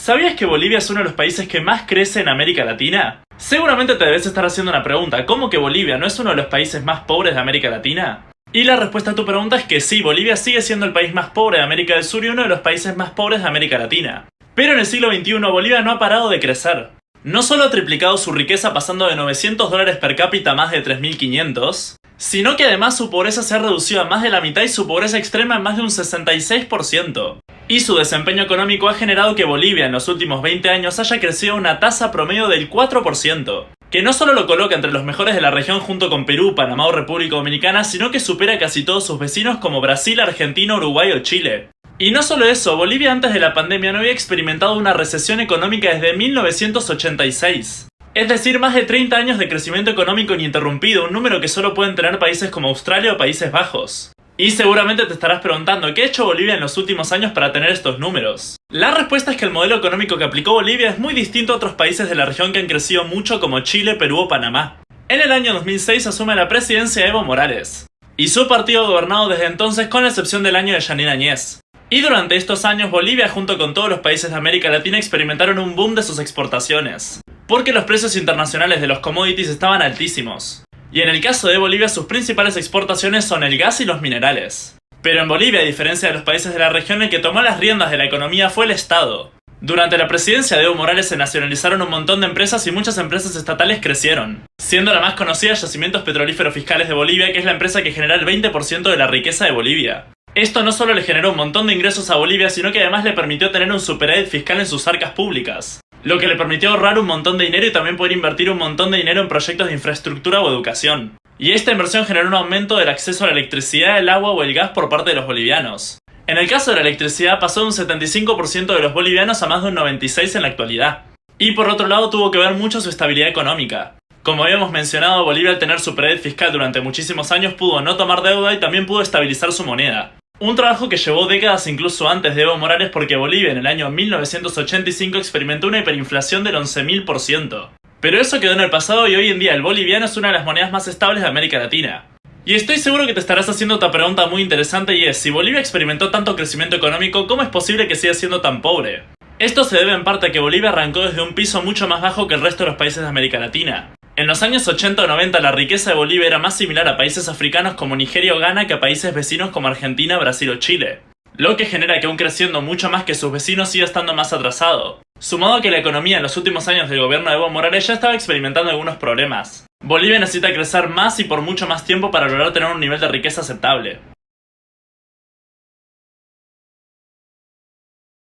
¿Sabías que Bolivia es uno de los países que más crece en América Latina? Seguramente te debes estar haciendo una pregunta, ¿cómo que Bolivia no es uno de los países más pobres de América Latina? Y la respuesta a tu pregunta es que sí, Bolivia sigue siendo el país más pobre de América del Sur y uno de los países más pobres de América Latina. Pero en el siglo XXI Bolivia no ha parado de crecer. No solo ha triplicado su riqueza pasando de $900 per cápita a más de 3.500, sino que además su pobreza se ha reducido a más de la mitad y su pobreza extrema en más de un 66%. Y su desempeño económico ha generado que Bolivia en los últimos 20 años haya crecido a una tasa promedio del 4%, que no solo lo coloca entre los mejores de la región junto con Perú, Panamá o República Dominicana, sino que supera a casi todos sus vecinos como Brasil, Argentina, Uruguay o Chile. Y no solo eso, Bolivia antes de la pandemia no había experimentado una recesión económica desde 1986. Es decir, más de 30 años de crecimiento económico ininterrumpido, un número que solo pueden tener países como Australia o Países Bajos. Y seguramente te estarás preguntando, ¿qué ha hecho Bolivia en los últimos años para tener estos números? La respuesta es que el modelo económico que aplicó Bolivia es muy distinto a otros países de la región que han crecido mucho como Chile, Perú o Panamá. En el año 2006 asume la presidencia Evo Morales, y su partido ha gobernado desde entonces con la excepción del año de Yanine Áñez. Y durante estos años Bolivia junto con todos los países de América Latina experimentaron un boom de sus exportaciones, porque los precios internacionales de los commodities estaban altísimos. Y en el caso de Bolivia sus principales exportaciones son el gas y los minerales. Pero en Bolivia, a diferencia de los países de la región, el que tomó las riendas de la economía fue el Estado. Durante la presidencia de Evo Morales se nacionalizaron un montón de empresas y muchas empresas estatales crecieron, siendo la más conocida Yacimientos Petrolíferos Fiscales de Bolivia, que es la empresa que genera el 20% de la riqueza de Bolivia. Esto no solo le generó un montón de ingresos a Bolivia, sino que además le permitió tener un superávit fiscal en sus arcas públicas, lo que le permitió ahorrar un montón de dinero y también poder invertir un montón de dinero en proyectos de infraestructura o educación. Y esta inversión generó un aumento del acceso a la electricidad, el agua o el gas por parte de los bolivianos. En el caso de la electricidad pasó de un 75% de los bolivianos a más de un 96% en la actualidad. Y por otro lado tuvo que ver mucho su estabilidad económica. Como habíamos mencionado, Bolivia al tener superávit fiscal durante muchísimos años pudo no tomar deuda y también pudo estabilizar su moneda. Un trabajo que llevó décadas incluso antes de Evo Morales porque Bolivia en el año 1985 experimentó una hiperinflación del 11.000%. Pero eso quedó en el pasado y hoy en día el boliviano es una de las monedas más estables de América Latina. Y estoy seguro que te estarás haciendo otra pregunta muy interesante y es, si Bolivia experimentó tanto crecimiento económico, ¿cómo es posible que siga siendo tan pobre? Esto se debe en parte a que Bolivia arrancó desde un piso mucho más bajo que el resto de los países de América Latina. En los años 80 o 90 la riqueza de Bolivia era más similar a países africanos como Nigeria o Ghana que a países vecinos como Argentina, Brasil o Chile, lo que genera que aún creciendo mucho más que sus vecinos siga estando más atrasado, sumado a que la economía en los últimos años del gobierno de Evo Morales ya estaba experimentando algunos problemas. Bolivia necesita crecer más y por mucho más tiempo para lograr tener un nivel de riqueza aceptable.